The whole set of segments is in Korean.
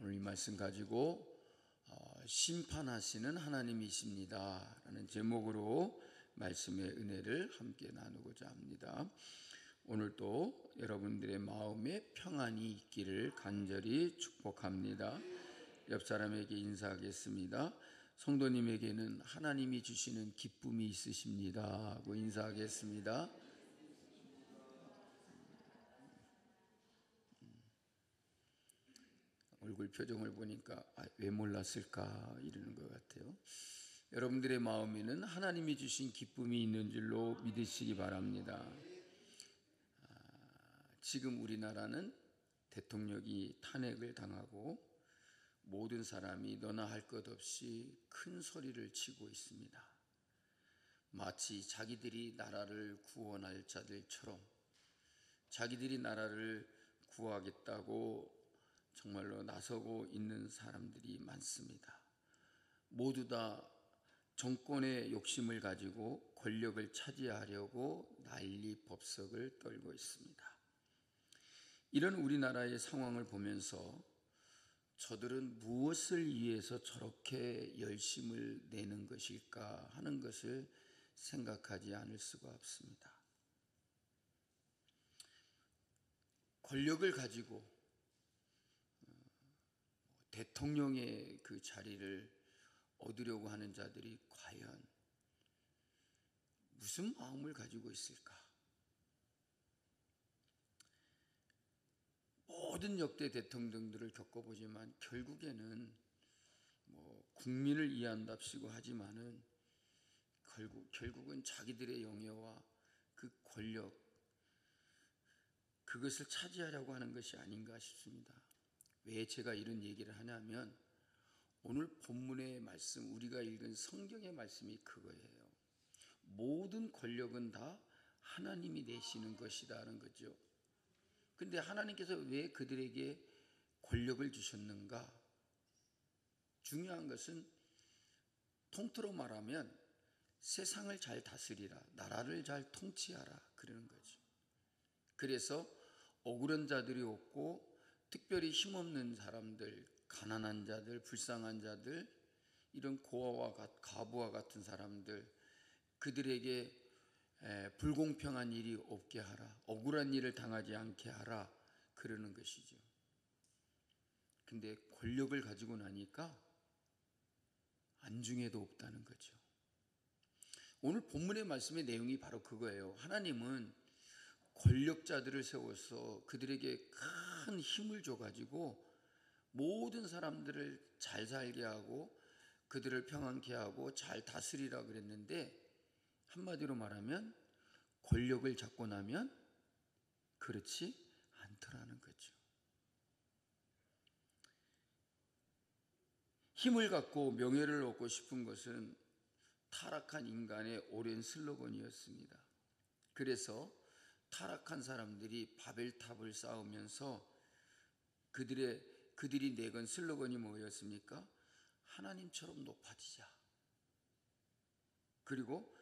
오늘 이 말씀 가지고 심판하시는 하나님이십니다 라는 제목으로 말씀의 은혜를 함께 나누고자 합니다. 오늘도 여러분들의 마음에 평안이 있기를 간절히 축복합니다. 옆 사람에게 인사하겠습니다. 성도님에게는 하나님이 주시는 기쁨이 있으십니다 하고 인사하겠습니다. 얼굴 표정을 보니까 왜 몰랐을까 이러는 것 같아요. 여러분들의 마음에는 하나님이 주신 기쁨이 있는 줄로 믿으시기 바랍니다. 지금 우리나라는 대통령이 탄핵을 당하고 모든 사람이 너나 할 것 없이 큰 소리를 치고 있습니다. 마치 자기들이 나라를 구원할 자들처럼 자기들이 나라를 구하겠다고 정말로 나서고 있는 사람들이 많습니다. 모두 다 정권의 욕심을 가지고 권력을 차지하려고 난리법석을 떨고 있습니다. 이런 우리나라의 상황을 보면서 저들은 무엇을 위해서 저렇게 열심을 내는 것일까 하는 것을 생각하지 않을 수가 없습니다. 권력을 가지고 대통령의 그 자리를 얻으려고 하는 자들이 과연 무슨 마음을 가지고 있을까? 모든 역대 대통령들을 겪어보지만 결국에는 국민을 이해한답시고 하지만은 결국은 자기들의 영예와 그 권력 그것을 차지하려고 하는 것이 아닌가 싶습니다. 왜 제가 이런 얘기를 하냐면 오늘 본문의 말씀, 우리가 읽은 성경의 말씀이 그거예요. 모든 권력은 다 하나님이 내시는 것이라는 거죠. 근데 하나님께서 왜 그들에게 권력을 주셨는가? 중요한 것은 통틀어 말하면 세상을 잘 다스리라, 나라를 잘 통치하라 그러는 거죠. 그래서 억울한 자들이 없고 특별히 힘없는 사람들, 가난한 자들, 불쌍한 자들, 이런 고아와 과부와 같은 사람들, 그들에게 불공평한 일이 없게 하라, 억울한 일을 당하지 않게 하라 그러는 것이죠. 근데 권력을 가지고 나니까 안중에도 없다는 거죠. 오늘 본문의 말씀의 내용이 바로 그거예요. 하나님은 권력자들을 세워서 그들에게 큰 힘을 줘가지고 모든 사람들을 잘 살게 하고 그들을 평안케 하고 잘 다스리라 그랬는데 한마디로 말하면 권력을 잡고 나면 그렇지 않더라는 거죠. 힘을 갖고 명예를 얻고 싶은 것은 타락한 인간의 오랜 슬로건이었습니다. 그래서 타락한 사람들이 바벨탑을 쌓으면서 그들이 내건 슬로건이 뭐였습니까? 하나님처럼 높아지자. 그리고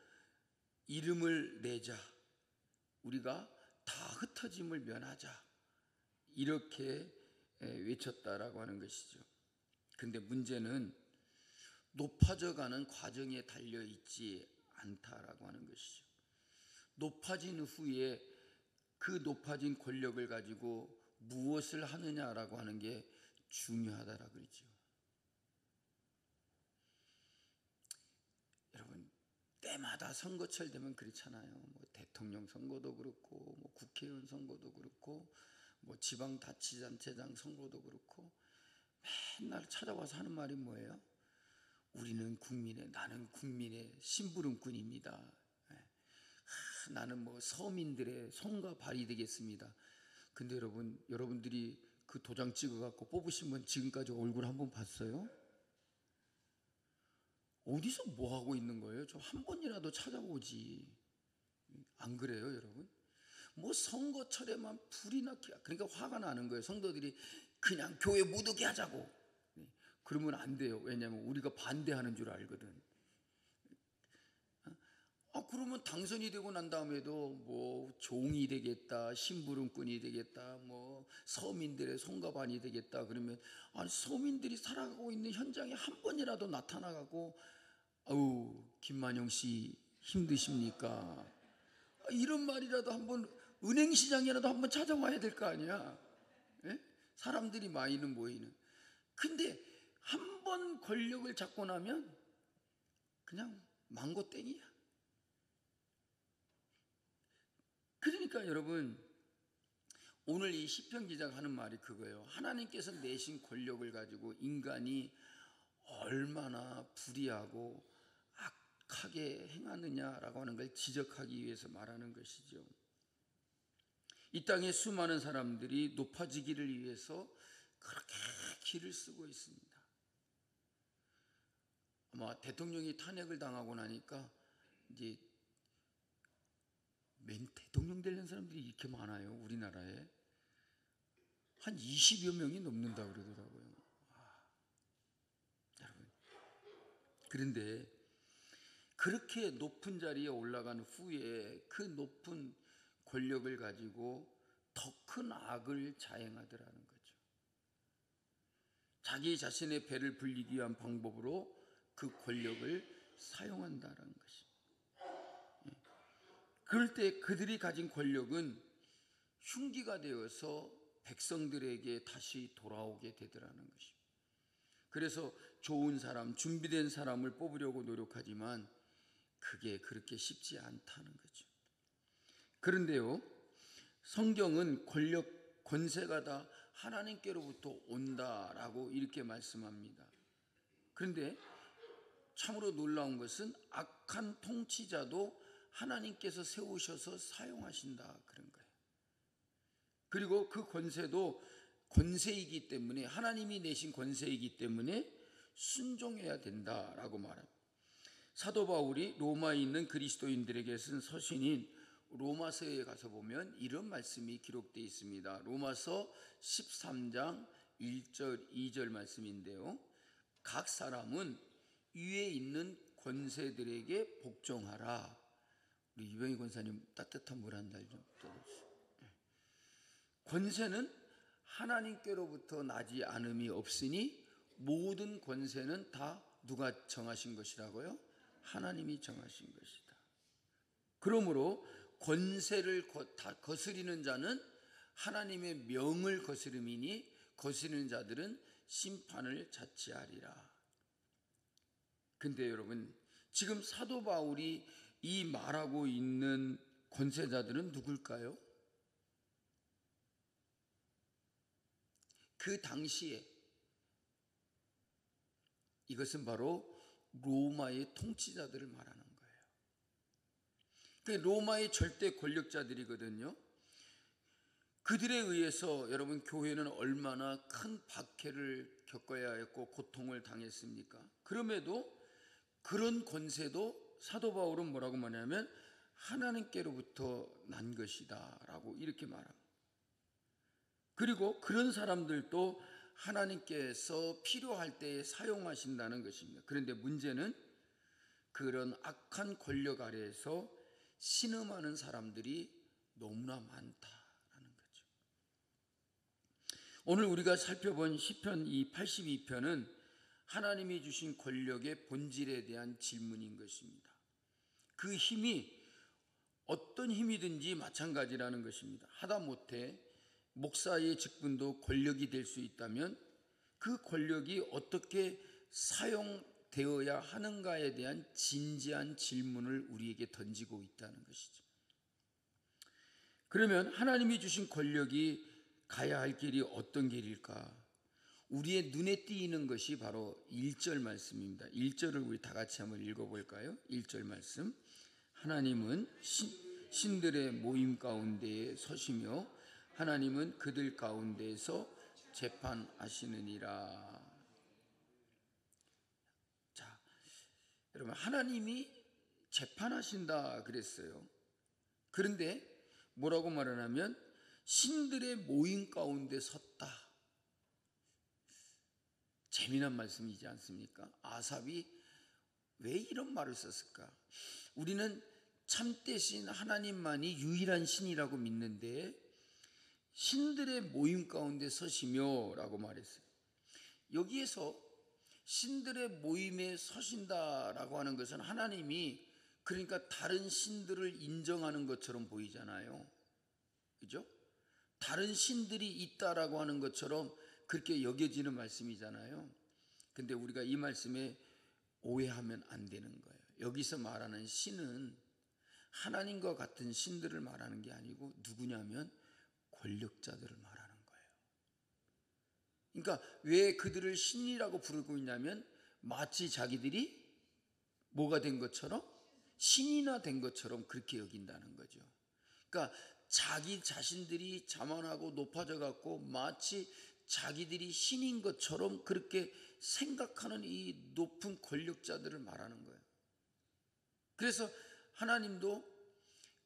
이름을 내자. 우리가 다 흩어짐을 면하자. 이렇게 외쳤다라고 하는 것이죠. 근데 문제는 높아져가는 과정에 달려있지 않다라고 하는 것이죠. 높아진 후에 그 높아진 권력을 가지고 무엇을 하느냐라고 하는 게 중요하다라고 그러죠. 여러분, 때마다 선거철 되면 그렇잖아요. 대통령 선거도 그렇고, 국회의원 선거도 그렇고, 지방자치단체장 선거도 그렇고, 맨날 찾아와서 하는 말이 뭐예요? 나는 국민의 심부름꾼입니다. 나는 서민들의 손과 발이 되겠습니다. 근데 여러분들이 그 도장 찍어갖고 뽑으신 분 지금까지 얼굴 한번 봤어요? 어디서 뭐 하고 있는 거예요? 좀 한 번이라도 찾아보지. 안 그래요, 여러분? 선거철에만 불이 나게, 그러니까 화가 나는 거예요. 성도들이 그냥 교회 못 오게 하자고. 그러면 안 돼요. 왜냐하면 우리가 반대하는 줄 알거든. 그러면 당선이 되고 난 다음에도 뭐 종이 되겠다, 심부름꾼이 되겠다, 뭐 서민들의 손가반이 되겠다 그러면, 아니 서민들이 살아가고 있는 현장에 한 번이라도 나타나가고 아우 김만영 씨 힘드십니까? 이런 말이라도 한번, 은행시장이라도 한번 찾아와야 될 거 아니야. 예? 사람들이 많이는 모이는. 근데 한 번 권력을 잡고 나면 그냥 망고땡이야. 그러니까 여러분, 오늘 이 시편 기자가 하는 말이 그거예요. 하나님께서 내신 권력을 가지고 인간이 얼마나 불의하고 악하게 행하느냐라고 하는 걸 지적하기 위해서 말하는 것이죠. 이 땅에 수많은 사람들이 높아지기를 위해서 그렇게 기를 쓰고 있습니다. 아마 대통령이 탄핵을 당하고 나니까 이제 맨 대통령 되려는 사람들이 이렇게 많아요. 우리나라에 한 20여 명이 넘는다 그러더라고요. 여러분, 그런데 그렇게 높은 자리에 올라간 후에 그 높은 권력을 가지고 더 큰 악을 자행하더라는 거죠. 자기 자신의 배를 불리기 위한 방법으로 그 권력을 사용한다는 것입니다. 그럴 때 그들이 가진 권력은 흉기가 되어서 백성들에게 다시 돌아오게 되더라는 것입니다. 그래서 좋은 사람, 준비된 사람을 뽑으려고 노력하지만 그게 그렇게 쉽지 않다는 거죠. 그런데요, 성경은 권력, 권세가 다 하나님께로부터 온다라고 이렇게 말씀합니다. 그런데 참으로 놀라운 것은 악한 통치자도 하나님께서 세우셔서 사용하신다 그런 거예요. 그리고 그 권세도 권세이기 때문에, 하나님이 내신 권세이기 때문에 순종해야 된다라고 말합니다. 사도 바울이 로마에 있는 그리스도인들에게 쓴 서신인 로마서에 가서 보면 이런 말씀이 기록되어 있습니다. 로마서 13장 1절 2절 말씀인데요, 각 사람은 위에 있는 권세들에게 복종하라. 우리 유병희 권사님 따뜻한 물 한 달 좀 떠주세요. 권세는 하나님께로부터 나지 않음이 없으니 모든 권세는 다 누가 정하신 것이라고요? 하나님이 정하신 것이다. 그러므로 권세를 거스리는 자는 하나님의 명을 거스름이니 거스리는 자들은 심판을 자취하리라. 근데 여러분, 지금 사도 바울이 이 말하고 있는 권세자들은 누굴까요? 그 당시에 이것은 바로 로마의 통치자들을 말하는 거예요. 로마의 절대 권력자들이거든요. 그들에 의해서 여러분, 교회는 얼마나 큰 박해를 겪어야 했고 고통을 당했습니까? 그럼에도 그런 권세도 사도 바울은 뭐라고 말하냐면 하나님께로부터 난 것이다 라고 이렇게 말합니다. 그리고 그런 사람들도 하나님께서 필요할 때에 사용하신다는 것입니다. 그런데 문제는 그런 악한 권력 아래에서 신음하는 사람들이 너무나 많다라는 거죠. 오늘 우리가 살펴본 시편 이 82편은 하나님이 주신 권력의 본질에 대한 질문인 것입니다. 그 힘이 어떤 힘이든지 마찬가지라는 것입니다. 하다못해 목사의 직분도 권력이 될 수 있다면 그 권력이 어떻게 사용되어야 하는가에 대한 진지한 질문을 우리에게 던지고 있다는 것이죠. 그러면 하나님이 주신 권력이 가야 할 길이 어떤 길일까? 우리의 눈에 띄는 것이 바로 1절 말씀입니다. 1절을 우리 다 같이 한번 읽어볼까요? 1절 말씀. 하나님은 신들의 모임 가운데에 서시며 하나님은 그들 가운데에서 재판하시느니라. 자, 여러분, 하나님이 재판하신다 그랬어요. 그런데 뭐라고 말하냐면 신들의 모임 가운데 섰다. 재미난 말씀이지 않습니까? 아삽이 왜 이런 말을 썼을까? 우리는 참되신 하나님만이 유일한 신이라고 믿는데 신들의 모임 가운데 서시며 라고 말했어요. 여기에서 신들의 모임에 서신다라고 하는 것은 하나님이 그러니까 다른 신들을 인정하는 것처럼 보이잖아요. 그죠? 다른 신들이 있다라고 하는 것처럼 그렇게 여겨지는 말씀이잖아요. 근데 우리가 이 말씀에 오해하면 안 되는 거예요. 여기서 말하는 신은 하나님과 같은 신들을 말하는 게 아니고 누구냐면 권력자들을 말하는 거예요. 그러니까 왜 그들을 신이라고 부르고 있냐면 마치 자기들이 뭐가 된 것처럼, 신이나 된 것처럼 그렇게 여긴다는 거죠. 그러니까 자기 자신들이 자만하고 높아져 갖고 마치 자기들이 신인 것처럼 그렇게 생각하는 이 높은 권력자들을 말하는 거예요. 그래서 하나님도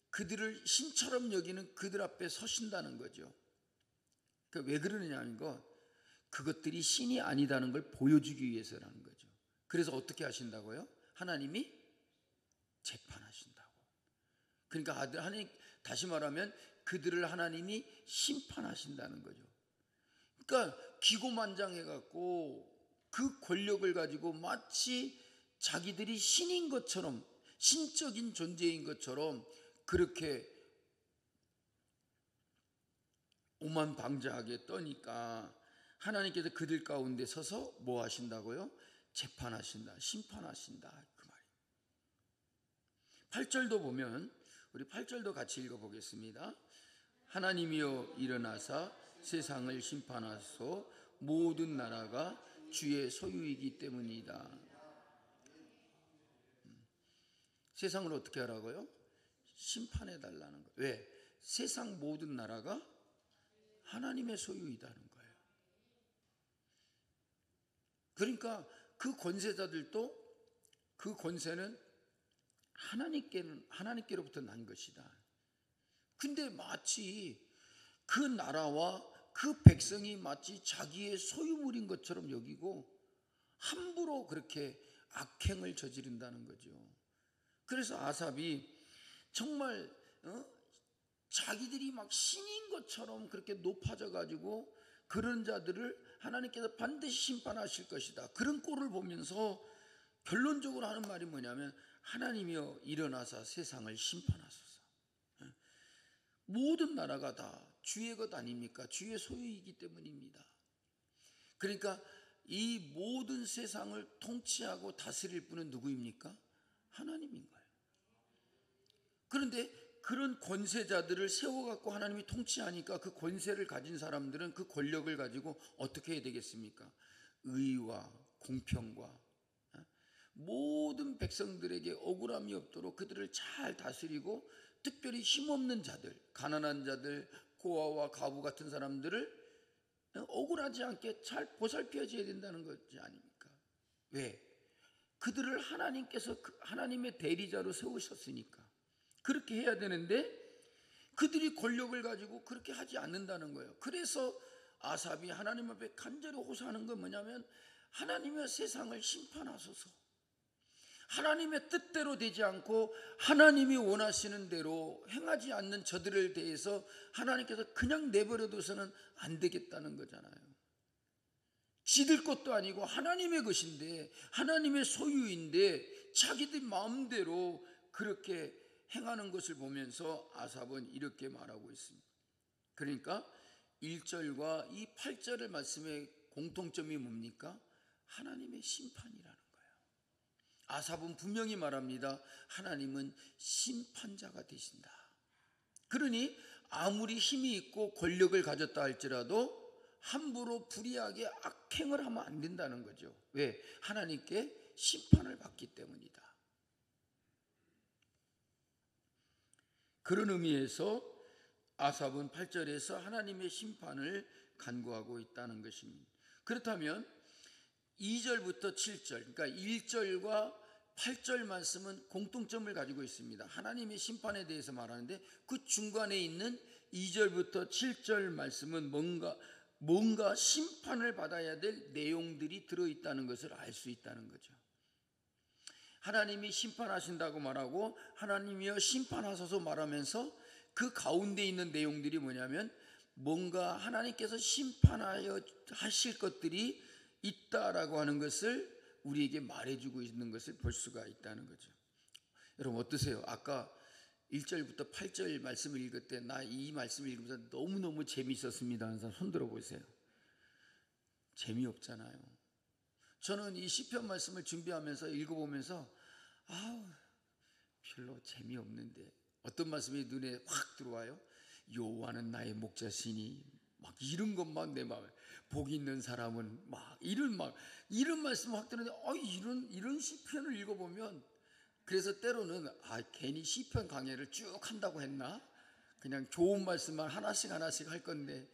그들을 신처럼 여기는 그들 앞에 서신다는 거죠. 왜 그러느냐 하는 건 그것들이 신이 아니다는 걸 보여주기 위해서라는 거죠. 그래서 어떻게 하신다고요? 하나님이 재판하신다고. 그러니까 하나님, 다시 말하면 그들을 하나님이 심판하신다는 거죠. 그러니까 기고만장해 갖고 그 권력을 가지고 마치 자기들이 신인 것처럼, 신적인 존재인 것처럼 그렇게 오만방자하게 떠니까 하나님께서 그들 가운데 서서 뭐 하신다고요? 재판하신다, 심판하신다 그 말이에요. 8절도 보면, 우리 8절도 같이 읽어보겠습니다. 하나님이여 일어나사 세상을 심판하소. 모든 나라가 주의 소유이기 때문이다. 세상을 어떻게 하라고요? 심판해 달라는 거예요. 왜? 세상 모든 나라가 하나님의 소유이다는 거예요. 그러니까 그 권세자들도 그 권세는 하나님께로부터 난 것이다. 근데 마치 그 나라와 그 백성이 마치 자기의 소유물인 것처럼 여기고 함부로 그렇게 악행을 저지른다는 거죠. 그래서 아삽이 정말 자기들이 막 신인 것처럼 그렇게 높아져 가지고 그런 자들을 하나님께서 반드시 심판하실 것이다, 그런 꼴을 보면서 결론적으로 하는 말이 뭐냐면 하나님이여 일어나사 세상을 심판하소서. 모든 나라가 다 주의 것 아닙니까? 주의 소유이기 때문입니다. 그러니까 이 모든 세상을 통치하고 다스릴 분은 누구입니까? 하나님인 거예요. 그런데 그런 권세자들을 세워갖고 하나님이 통치하니까 그 권세를 가진 사람들은 그 권력을 가지고 어떻게 해야 되겠습니까? 의와 공평과 모든 백성들에게 억울함이 없도록 그들을 잘 다스리고, 특별히 힘없는 자들, 가난한 자들, 고아와 가부 같은 사람들을 억울하지 않게 잘 보살펴줘야 된다는 거지 아닙니까? 왜? 그들을 하나님께서 하나님의 대리자로 세우셨으니까 그렇게 해야 되는데 그들이 권력을 가지고 그렇게 하지 않는다는 거예요. 그래서 아삽이 하나님 앞에 간절히 호소하는 건 뭐냐면 하나님의 세상을 심판하소서. 하나님의 뜻대로 되지 않고 하나님이 원하시는 대로 행하지 않는 저들에 대해서 하나님께서 그냥 내버려 둬서는 안 되겠다는 거잖아요. 지들 것도 아니고 하나님의 것인데, 하나님의 소유인데 자기들 마음대로 그렇게 행하는 것을 보면서 아삽은 이렇게 말하고 있습니다. 그러니까 1절과 이 8절의 말씀의 공통점이 뭡니까? 하나님의 심판이라는 거예요. 아삽은 분명히 말합니다. 하나님은 심판자가 되신다. 그러니 아무리 힘이 있고 권력을 가졌다 할지라도 함부로 불의하게 악행을 하면 안 된다는 거죠. 왜? 하나님께 심판을 받기 때문이다. 그런 의미에서 아삽은 8절에서 하나님의 심판을 간구하고 있다는 것입니다. 그렇다면 2절부터 7절, 그러니까 1절과 8절 말씀은 공통점을 가지고 있습니다. 하나님의 심판에 대해서 말하는데 그 중간에 있는 2절부터 7절 말씀은 뭔가 심판을 받아야 될 내용들이 들어있다는 것을 알 수 있다는 거죠. 하나님이 심판하신다고 말하고 하나님이여 심판하소서 말하면서 그 가운데 있는 내용들이 뭐냐면 뭔가 하나님께서 심판하여 하실 것들이 있다라고 하는 것을 우리에게 말해주고 있는 것을 볼 수가 있다는 거죠. 여러분 어떠세요? 아까 1절부터 8절 말씀을 읽을 때 나 이 말씀을 읽으면서 너무너무 재미있었습니다 하는 사람 손 들어보세요. 재미없잖아요. 저는 이 시편 말씀을 준비하면서 읽어보면서 별로 재미없는데 어떤 말씀이 눈에 확 들어와요? 여호와는 나의 목자시니 막 이런 것만 내 마음에 복 있는 사람은 막 이런 말씀 확 들었는데 이런 시편을 읽어보면 그래서 때로는 괜히 시편 강해를 쭉 한다고 했나? 그냥 좋은 말씀만 하나씩 할 건데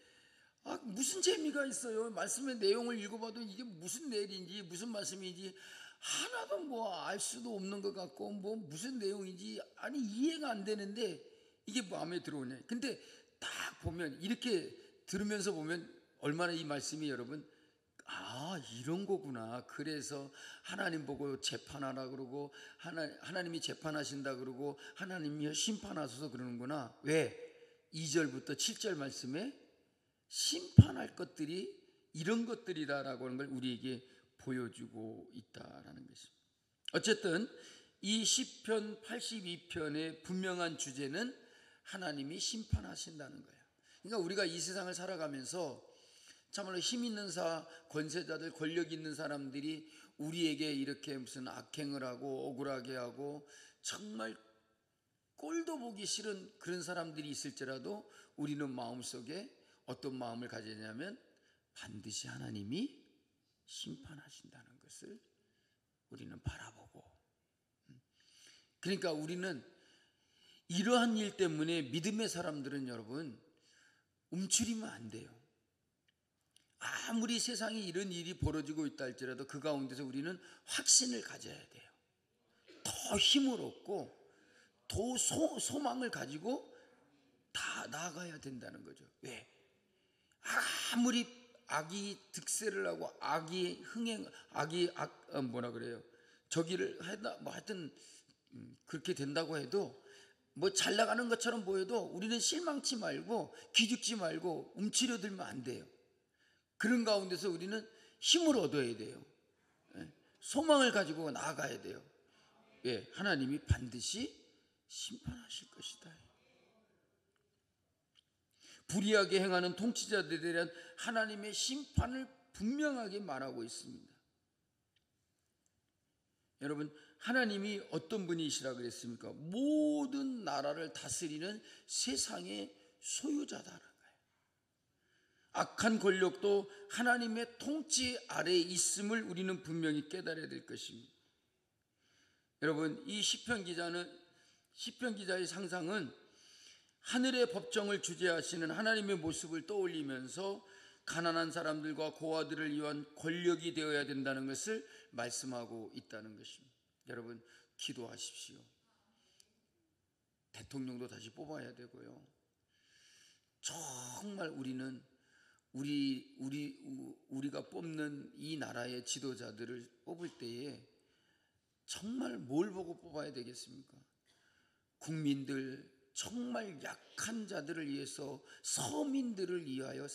무슨 재미가 있어요? 말씀의 내용을 읽어봐도 이게 무슨 내용인지 무슨 말씀인지 하나도 뭐 알 수도 없는 것 같고 뭐 무슨 내용인지 이해가 안 되는데 이게 마음에 들어오네. 근데 딱 보면 이렇게 들으면서 보면 얼마나 이 말씀이 여러분 이런 거구나. 그래서 하나님 보고 재판하라 그러고 하나님이 재판하신다 그러고 하나님이 심판하소서 그러는구나. 왜? 2절부터 7절 말씀에 심판할 것들이 이런 것들이다라고 하는 걸 우리에게 보여주고 있다라는 것입니다. 어쨌든 이 시편 82편의 분명한 주제는 하나님이 심판하신다는 거예요. 그러니까 우리가 이 세상을 살아가면서 참말로 힘 있는 권세자들, 권력 있는 사람들이 우리에게 이렇게 무슨 악행을 하고 억울하게 하고 정말 꼴도 보기 싫은 그런 사람들이 있을지라도 우리는 마음속에 어떤 마음을 가지냐면 반드시 하나님이 심판하신다는 것을 우리는 바라보고, 그러니까 우리는 이러한 일 때문에 믿음의 사람들은 여러분 움츠리면 안 돼요. 아무리 세상에 이런 일이 벌어지고 있다 할지라도 그 가운데서 우리는 확신을 가져야 돼요. 더 힘을 얻고 더 소망을 가지고 다 나아가야 된다는 거죠. 왜? 아무리 악이 득세를 하고 악이 저기를 하다 뭐 하여튼 그렇게 된다고 해도 뭐 잘 나가는 것처럼 보여도 우리는 실망치 말고 기죽지 말고 움츠려들면 안 돼요. 그런 가운데서 우리는 힘을 얻어야 돼요. 소망을 가지고 나아가야 돼요. 예, 하나님이 반드시 심판하실 것이다. 불의하게 행하는 통치자들에 대한 하나님의 심판을 분명하게 말하고 있습니다. 여러분, 하나님이 어떤 분이시라 그랬습니까? 모든 나라를 다스리는 세상의 소유자다라는 거예요. 악한 권력도 하나님의 통치 아래에 있음을 우리는 분명히 깨달아야 될 것입니다. 여러분, 이 시편 기자의 상상은 하늘의 법정을 주재하시는 하나님의 모습을 떠올리면서 가난한 사람들과 고아들을 위한 권력이 되어야 된다는 것을 말씀하고 있다는 것입니다. 여러분, 기도하십시오. 대통령도 다시 뽑아야 되고요. 정말 우리는 우리가 뽑는 이 나라의 지도자들을 뽑을 때에 정말 뭘 보고 뽑아야 되겠습니까? 국민들, 정말 약한 자들을 위해서, 서민들을 위하여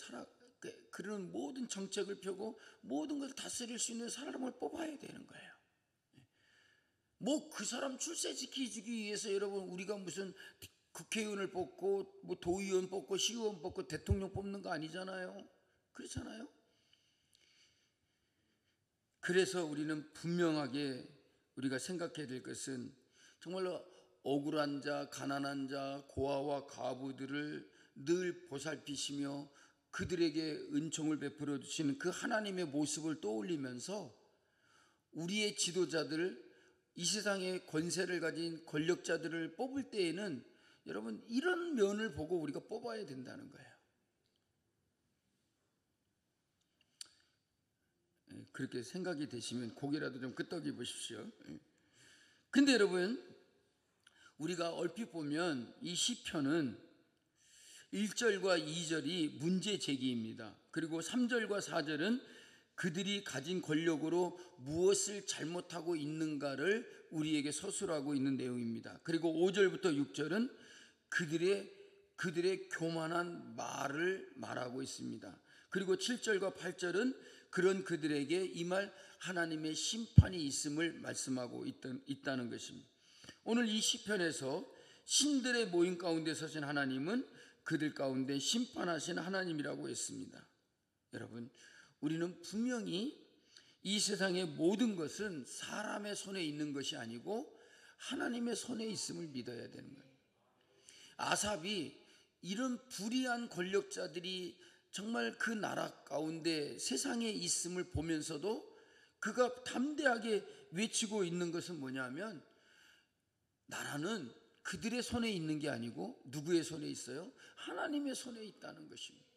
그런 모든 정책을 펴고 모든 것을 다스릴 수 있는 사람을 뽑아야 되는 거예요. 뭐 그 사람 출세시키기 위해서 여러분 우리가 무슨 국회의원을 뽑고 뭐 도의원 뽑고 시의원 뽑고 대통령 뽑는 거 아니잖아요. 그렇잖아요. 그래서 우리는 분명하게 우리가 생각해야 될 것은 정말로 억울한 자, 가난한 자, 고아와 과부들을 늘 보살피시며 그들에게 은총을 베풀어 주시는 그 하나님의 모습을 떠올리면서 우리의 지도자들, 이 세상의 권세를 가진 권력자들을 뽑을 때에는 여러분 이런 면을 보고 우리가 뽑아야 된다는 거예요. 그렇게 생각이 되시면 고개라도 좀 끄덕여 보십시오. 근데 여러분, 우리가 얼핏 보면 이 시편은 1절과 2절이 문제 제기입니다. 그리고 3절과 4절은 그들이 가진 권력으로 무엇을 잘못하고 있는가를 우리에게 서술하고 있는 내용입니다. 그리고 5절부터 6절은 그들의 교만한 말을 말하고 있습니다. 그리고 7절과 8절은 그런 그들에게 임할 하나님의 심판이 있음을 말씀하고 있다는 것입니다. 오늘 이 시편에서 신들의 모임 가운데 서신 하나님은 그들 가운데 심판하신 하나님이라고 했습니다. 여러분, 우리는 분명히 이 세상의 모든 것은 사람의 손에 있는 것이 아니고 하나님의 손에 있음을 믿어야 되는 거예요. 아삽이 이런 불의한 권력자들이 정말 그 나라 가운데 세상에 있음을 보면서도 그가 담대하게 외치고 있는 것은 뭐냐면, 나라는 그들의 손에 있는 게 아니고 누구의 손에 있어요? 하나님의 손에 있다는 것입니다.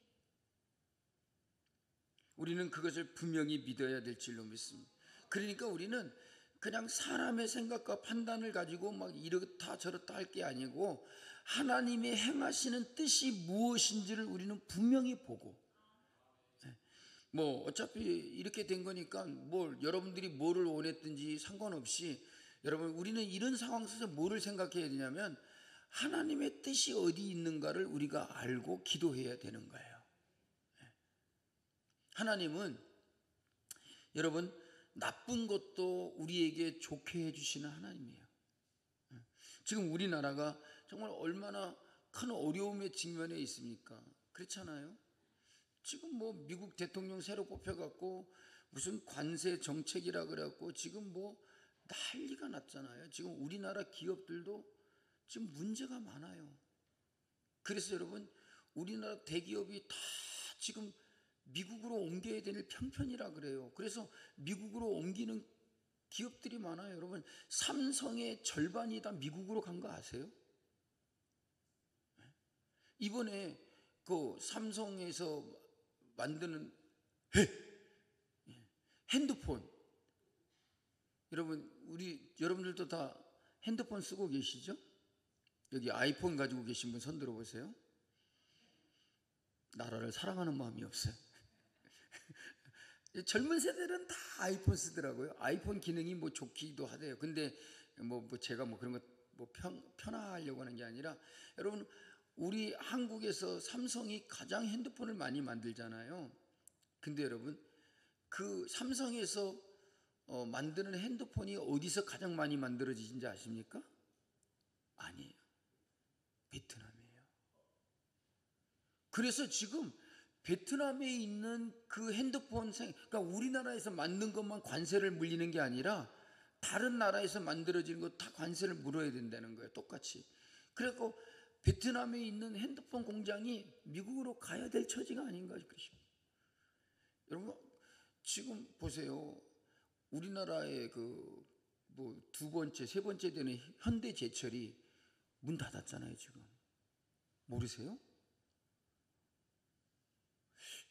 우리는 그것을 분명히 믿어야 될 줄로 믿습니다. 그러니까 우리는 그냥 사람의 생각과 판단을 가지고 막 이렇다 저렇다 할 게 아니고 하나님의 행하시는 뜻이 무엇인지를 우리는 분명히 보고, 뭐 어차피 이렇게 된 거니까 여러분들이 뭐를 원했든지 상관없이, 여러분, 우리는 이런 상황 속에서 뭐를 생각해야 되냐면 하나님의 뜻이 어디 있는가를 우리가 알고 기도해야 되는 거예요. 하나님은 여러분 나쁜 것도 우리에게 좋게 해주시는 하나님이에요. 지금 우리나라가 정말 얼마나 큰 어려움에 직면해 있습니까? 그렇잖아요. 지금 미국 대통령 새로 뽑혀갖고 무슨 관세 정책이라 그래갖고 지금 난리가 났잖아요. 지금 우리나라 기업들도 지금 문제가 많아요. 그래서 여러분, 우리나라 대기업이 다 지금 미국으로 옮겨야 될 편편이라 그래요. 그래서 미국으로 옮기는 기업들이 많아요. 여러분, 삼성의 절반이 다 미국으로 간 거 아세요? 이번에 그 삼성에서 만드는 핸드폰, 여러분들도 다 핸드폰 쓰고 계시죠? 여기 아이폰 가지고 계신 분 손 들어보세요. 나라를 사랑하는 마음이 없어요. 젊은 세대는 다 아이폰 쓰더라고요. 아이폰 기능이 좋기도 하대요. 근데 제가 그런 거 편하려고 하는 게 아니라, 여러분, 우리 한국에서 삼성이 가장 핸드폰을 많이 만들잖아요. 근데 여러분, 그 삼성에서 만드는 핸드폰이 어디서 가장 많이 만들어지는지 아십니까? 아니에요. 베트남이에요. 그래서 지금 베트남에 있는 그 핸드폰, 그러니까 우리나라에서 만든 것만 관세를 물리는 게 아니라 다른 나라에서 만들어지는 것 다 관세를 물어야 된다는 거예요. 똑같이. 그래서 베트남에 있는 핸드폰 공장이 미국으로 가야 될 처지가 아닌가 싶습니다. 여러분, 지금 보세요. 우리나라의 두 번째, 세 번째 되는 현대제철이 문 닫았잖아요. 지금 모르세요?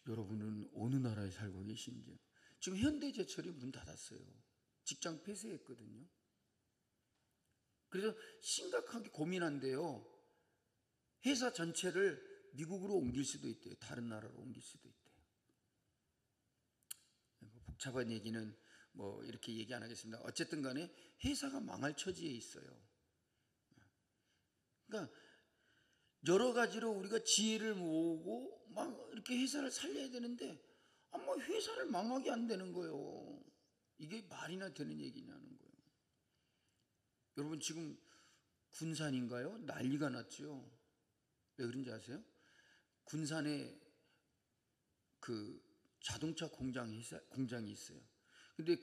여러분은 어느 나라에 살고 계신지요? 지금 현대제철이 문 닫았어요. 직장 폐쇄했거든요. 그래서 심각하게 고민한대요. 회사 전체를 미국으로 옮길 수도 있대요. 다른 나라로 옮길 수도 있대요. 복잡한 얘기는 이렇게 얘기 안 하겠습니다. 어쨌든 간에 회사가 망할 처지에 있어요. 그러니까 여러 가지로 우리가 지혜를 모으고 막 이렇게 회사를 살려야 되는데 회사를 망하게 안 되는 거예요. 이게 말이나 되는 얘기냐는 거예요. 여러분, 지금 군산인가요? 난리가 났죠. 왜 그런지 아세요? 군산에 그 자동차 공장이 있어요. 근데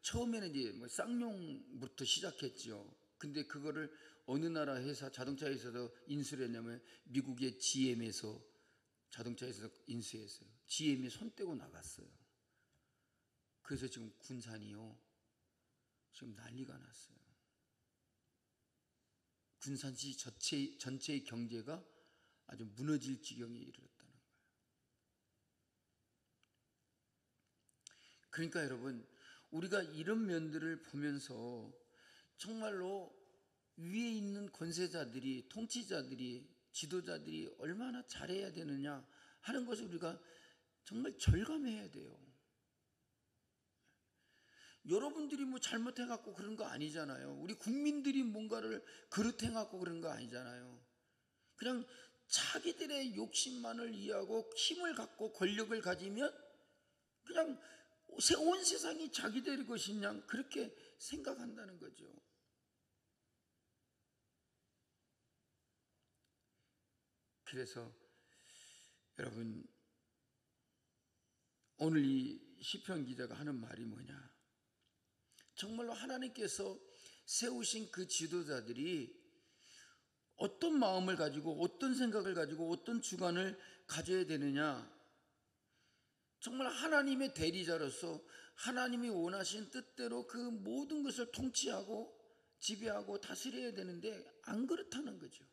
처음에는 이제 쌍용부터 시작했죠. 근데 그거를 어느 나라 회사, 자동차 회사에서 인수를 했냐면 미국의 GM에서 자동차 회사에서 인수했어요. GM이 손 떼고 나갔어요. 그래서 지금 군산이요, 지금 난리가 났어요. 군산시 전체의 경제가 아주 무너질 지경에 이르렀다는 거예요. 그러니까 여러분, 우리가 이런 면들을 보면서 정말로 위에 있는 권세자들이, 통치자들이, 지도자들이 얼마나 잘해야 되느냐 하는 것을 우리가 정말 절감해야 돼요. 여러분들이 뭐 잘못해갖고 그런 거 아니잖아요. 우리 국민들이 뭔가를 그릇해갖고 그런 거 아니잖아요. 그냥 자기들의 욕심만을 이해하고 힘을 갖고 권력을 가지면 그냥 온 세상이 자기들의 것이냐 그렇게 생각한다는 거죠. 그래서 여러분, 오늘 이 시편 기자가 하는 말이 뭐냐? 정말로 하나님께서 세우신 그 지도자들이 어떤 마음을 가지고 어떤 생각을 가지고 어떤 주관을 가져야 되느냐, 정말 하나님의 대리자로서 하나님이 원하신 뜻대로 그 모든 것을 통치하고 지배하고 다스려야 되는데 안 그렇다는 거죠.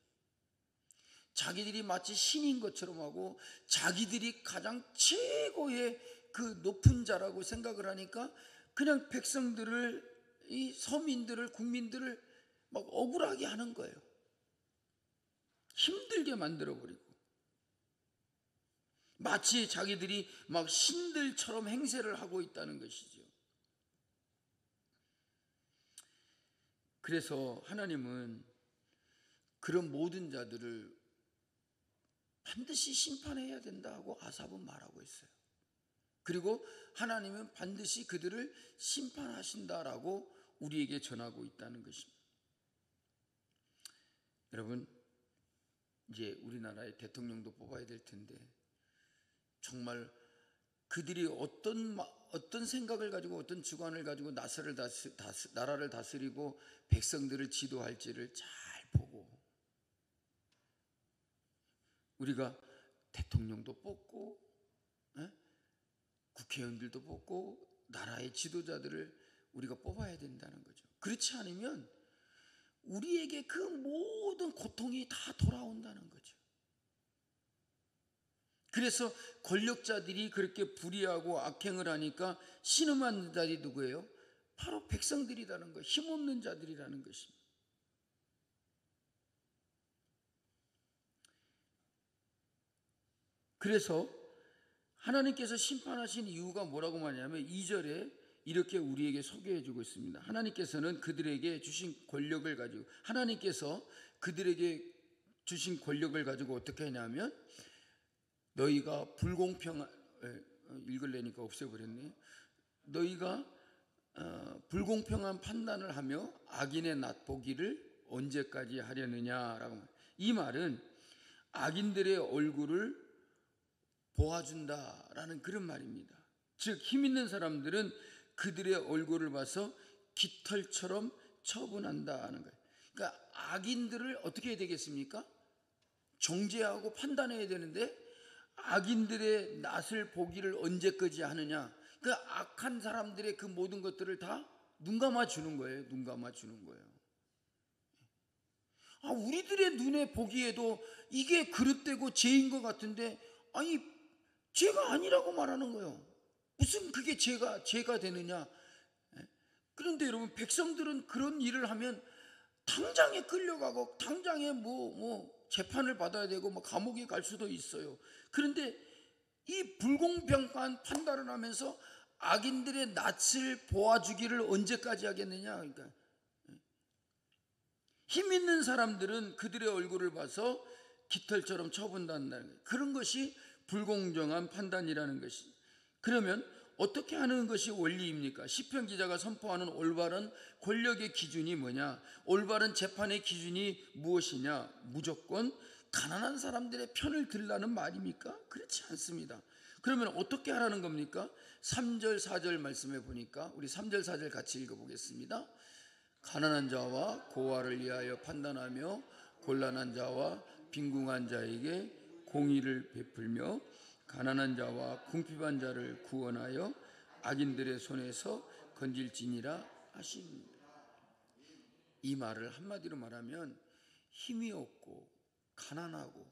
자기들이 마치 신인 것처럼 하고 자기들이 가장 최고의 그 높은 자라고 생각을 하니까 그냥 백성들을, 이 서민들을, 국민들을 막 억울하게 하는 거예요. 힘들게 만들어버리고 마치 자기들이 막 신들처럼 행세를 하고 있다는 것이죠. 그래서 하나님은 그런 모든 자들을 반드시 심판해야 된다고 아삽은 말하고 있어요. 그리고 하나님은 반드시 그들을 심판하신다라고 우리에게 전하고 있다는 것입니다. 여러분, 이제 우리나라의 대통령도 뽑아야 될 텐데 정말 그들이 어떤 생각을 가지고 어떤 주관을 가지고 나라를 다스리고 백성들을 지도할지를 잘 보고 우리가 대통령도 뽑고 국회의원들도 뽑고 나라의 지도자들을 우리가 뽑아야 된다는 거죠. 그렇지 않으면 우리에게 그 모든 고통이 다 돌아온다는 거죠. 그래서 권력자들이 그렇게 불의하고 악행을 하니까 신음하는 자들이 누구예요? 바로 백성들이라는 거예요. 힘없는 자들이라는 것입니다. 그래서 하나님께서 심판하신 이유가 뭐라고 말하냐면 2절에 이렇게 우리에게 소개해 주고 있습니다. 하나님께서는 그들에게 주신 권력을 가지고, 하나님께서 그들에게 주신 권력을 가지고 어떻게 하냐면 너희가 읽으려니까 없애버렸네. 너희가 불공평한 판단을 하며 악인의 낫보기를 언제까지 하려느냐라고. 이 말은 악인들의 얼굴을 보아준다라는 그런 말입니다. 즉 힘 있는 사람들은 그들의 얼굴을 봐서 깃털처럼 처분한다는 거예요. 그러니까 악인들을 어떻게 해야 되겠습니까? 정죄하고 판단해야 되는데 악인들의 낯을 보기를 언제까지 하느냐. 그 악한 사람들의 그 모든 것들을 다 눈 감아 주는 거예요. 눈 감아 주는 거예요. 우리들의 눈에 보기에도 이게 그릇되고 죄인 것 같은데 아니 죄가 아니라고 말하는 거예요. 무슨 그게 죄가 되느냐. 그런데 여러분, 백성들은 그런 일을 하면 당장에 끌려가고 당장에 재판을 받아야 되고 감옥에 갈 수도 있어요. 그런데 이 불공평한 판단을 하면서 악인들의 낯을 보아주기를 언제까지 하겠느냐. 그러니까 힘 있는 사람들은 그들의 얼굴을 봐서 깃털처럼 처분한다는 거예요. 그런 것이 불공정한 판단이라는 것이. 그러면 어떻게 하는 것이 원리입니까? 시편 기자가 선포하는 올바른 권력의 기준이 뭐냐? 올바른 재판의 기준이 무엇이냐? 무조건 가난한 사람들의 편을 들라는 말입니까? 그렇지 않습니다. 그러면 어떻게 하라는 겁니까? 3절 4절 말씀해 보니까 우리 3절 4절 같이 읽어보겠습니다. 가난한 자와 고아를 위하여 판단하며 곤란한 자와 빈궁한 자에게 공의를 베풀며 가난한 자와 궁핍한 자를 구원하여 악인들의 손에서 건질지니라 하십니다. 이 말을 한마디로 말하면 힘이 없고 가난하고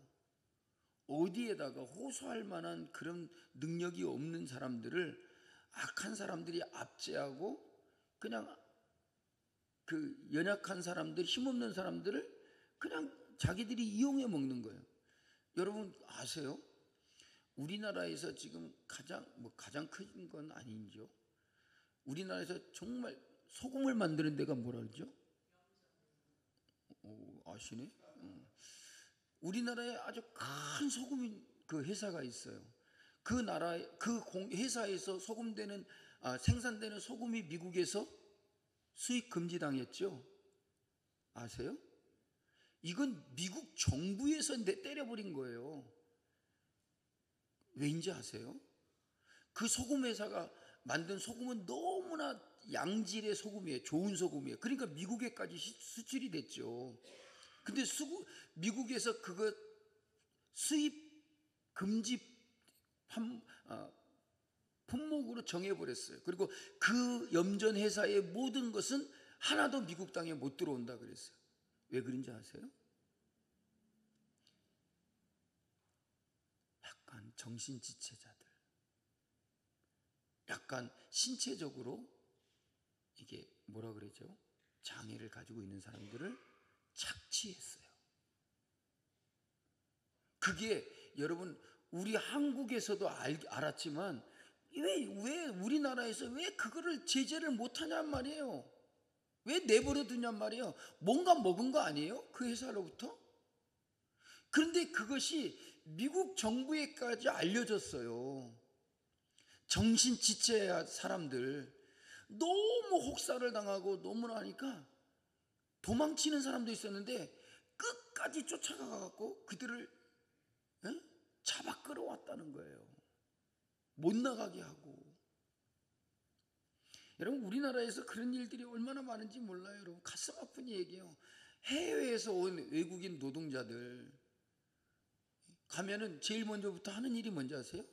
어디에다가 호소할 만한 그런 능력이 없는 사람들을 악한 사람들이 압제하고 그냥 그 연약한 사람들, 힘없는 사람들을 그냥 자기들이 이용해 먹는 거예요. 여러분 아세요? 우리나라에서 지금 가장 큰 건 아니죠. 우리나라에서 정말 소금을 만드는 데가 뭐라 그러죠? 아시네? 우리나라에 아주 큰 소금 그 회사가 있어요. 그 나라에 그 회사에서 생산되는 소금이 미국에서 수입 금지당했죠. 아세요? 이건 미국 정부에서 때려버린 거예요. 왜인지 아세요? 그 소금 회사가 만든 소금은 너무나 양질의 소금이에요. 좋은 소금이에요. 그러니까 미국에까지 수출이 됐죠. 근데 미국에서 그거 수입 금지 품목으로 정해버렸어요. 그리고 그 염전 회사의 모든 것은 하나도 미국 땅에 못 들어온다 그랬어요. 왜 그런지 아세요? 약간 정신지체자들, 약간 신체적으로 이게 뭐라 그러죠? 장애를 가지고 있는 사람들을 착취했어요. 그게 여러분 우리 한국에서도 알았지만 왜 우리나라에서 왜 그거를 제재를 못하냔 말이에요. 왜 내버려 두냔 말이에요. 뭔가 먹은 거 아니에요? 그 회사로부터? 그런데 그것이 미국 정부에까지 알려졌어요. 정신지체 사람들 너무 혹사를 당하고 너무나 하니까 도망치는 사람도 있었는데 끝까지 쫓아가갖고 그들을 잡아 끌어왔다는 거예요. 못 나가게 하고. 여러분 우리나라에서 그런 일들이 얼마나 많은지 몰라요. 여러분 가슴 아픈 얘기예요. 해외에서 온 외국인 노동자들 가면은 제일 먼저부터 하는 일이 뭔지 아세요?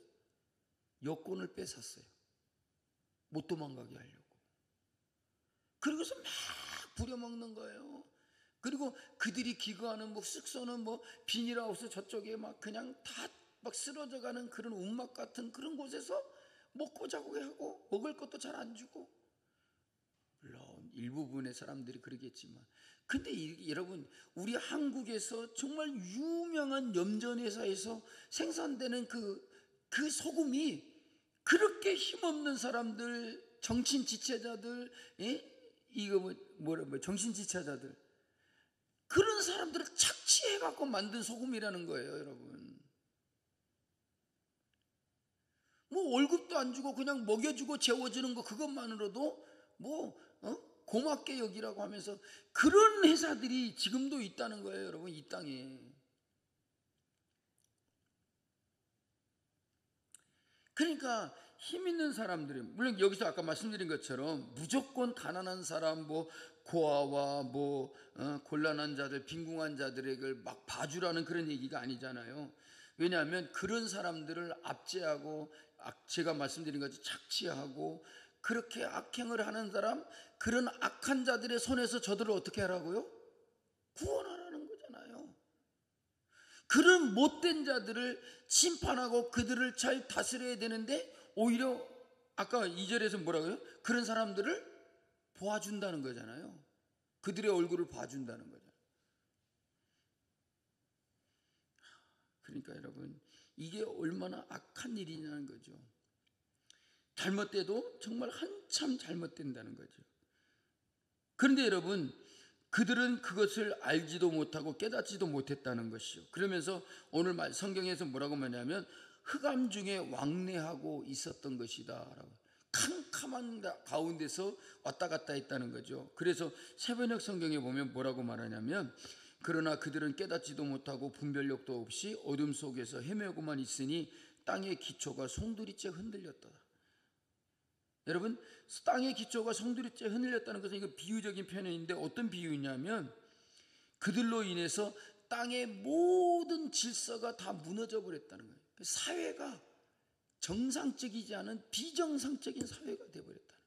여권을 뺏었어요. 못 도망가게 하려고. 그리고서 막 부려먹는 거예요. 그리고 그들이 기거하는 숙소는 비닐하우스 저쪽에 막 그냥 다 막 쓰러져가는 그런 움막 같은 그런 곳에서 먹고 자고 하고 먹을 것도 잘 안 주고. 물론 일부분의 사람들이 그러겠지만, 근데 여러분 우리 한국에서 정말 유명한 염전회사에서 생산되는 그 소금이 그렇게 힘없는 사람들, 정신지체자들, 이거 정신지체자들, 그런 사람들을 착취해갖고 만든 소금이라는 거예요, 여러분. 월급도 안 주고 그냥 먹여주고 재워주는 거 그것만으로도 고맙게 여기라고 하면서 그런 회사들이 지금도 있다는 거예요, 여러분, 이 땅에. 그러니까 힘 있는 사람들이, 물론 여기서 아까 말씀드린 것처럼 무조건 가난한 사람, 고아와 곤란한 자들, 빈궁한 자들에게 막 봐주라는 그런 얘기가 아니잖아요. 왜냐하면 그런 사람들을 압제하고 제가 말씀드린 것처럼 착취하고 그렇게 악행을 하는 사람, 그런 악한 자들의 손에서 저들을 어떻게 하라고요? 구원하라는 거잖아요. 그런 못된 자들을 심판하고 그들을 잘 다스려야 되는데 오히려 아까 2절에서 뭐라고요? 그런 사람들을 보아준다는 거잖아요. 그들의 얼굴을 봐준다는 거잖아요. 그러니까 여러분 이게 얼마나 악한 일이냐는 거죠. 잘못돼도 정말 한참 잘못된다는 거죠. 그런데 여러분 그들은 그것을 알지도 못하고 깨닫지도 못했다는 것이요. 그러면서 오늘 성경에서 뭐라고 말하냐면 흑암 중에 왕래하고 있었던 것이다 라고. 캄캄한 가운데서 왔다 갔다 했다는 거죠. 그래서 새번역 성경에 보면 뭐라고 말하냐면 그러나 그들은 깨닫지도 못하고 분별력도 없이 어둠 속에서 헤매고만 있으니 땅의 기초가 송두리째 흔들렸다. 여러분 땅의 기초가 송두리째 흔들렸다는 것은 이거 비유적인 표현인데 어떤 비유냐면 그들로 인해서 땅의 모든 질서가 다 무너져 버렸다는 거예요. 사회가 정상적이지 않은 비정상적인 사회가 되어버렸다는 거예요.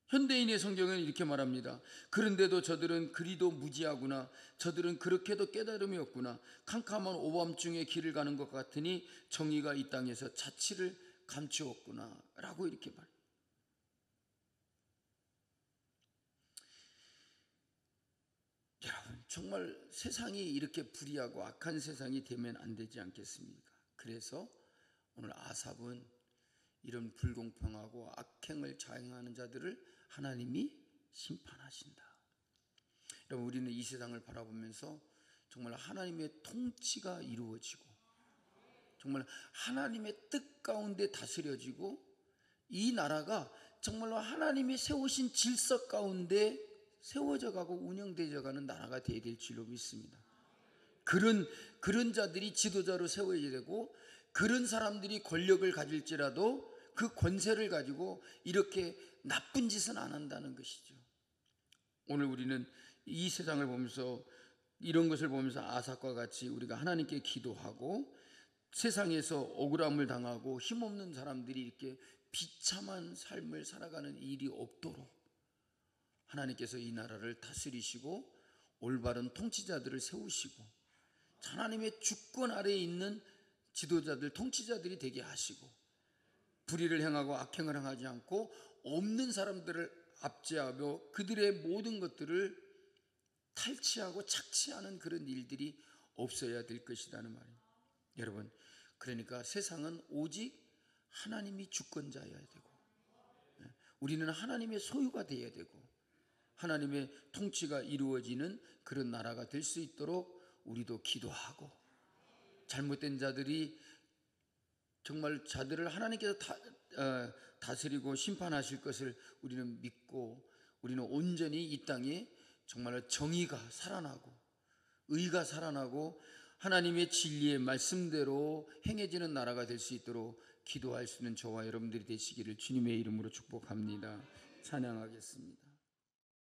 현대인의 성경은 이렇게 말합니다. 그런데도 저들은 그리도 무지하구나. 저들은 그렇게도 깨달음이 없구나. 캄캄한 오밤중에 길을 가는 것 같으니 정의가 이 땅에서 자취를 감추었구나 라고 이렇게 말해요. 여러분 정말 세상이 이렇게 불의하고 악한 세상이 되면 안 되지 않겠습니까? 그래서 오늘 아삽은 이런 불공평하고 악행을 자행하는 자들을 하나님이 심판하신다. 여러분, 우리는 이 세상을 바라보면서 정말 하나님의 통치가 이루어지고 정말 하나님의 뜻 가운데 다스려지고 이 나라가 정말로 하나님이 세우신 질서 가운데 세워져 가고 운영되어 가는 나라가 되어야 될 줄로 믿습니다. 그런 자들이 지도자로 세워야 되고, 그런 사람들이 권력을 가질지라도 그 권세를 가지고 이렇게 나쁜 짓은 안 한다는 것이죠. 오늘 우리는 이 세상을 보면서, 이런 것을 보면서 아삭과 같이 우리가 하나님께 기도하고, 세상에서 억울함을 당하고 힘없는 사람들이 이렇게 비참한 삶을 살아가는 일이 없도록 하나님께서 이 나라를 다스리시고 올바른 통치자들을 세우시고 하나님의 주권 아래에 있는 지도자들, 통치자들이 되게 하시고, 불의를 행하고 악행을 행하지 않고 없는 사람들을 압제하며 그들의 모든 것들을 탈취하고 착취하는 그런 일들이 없어야 될 것이라는 말이에요. 여러분, 그러니까 세상은 오직 하나님이 주권자여야 되고, 우리는 하나님의 소유가 되어야 되고, 하나님의 통치가 이루어지는 그런 나라가 될 수 있도록 우리도 기도하고, 잘못된 자들이 정말 자들을 하나님께서 다스리고 심판하실 것을 우리는 믿고, 우리는 온전히 이 땅에 정말 정의가 살아나고 의가 살아나고 하나님의 진리의 말씀대로 행해지는 나라가 될 수 있도록 기도할 수 있는 저와 여러분들이 되시기를 주님의 이름으로 축복합니다. 찬양하겠습니다.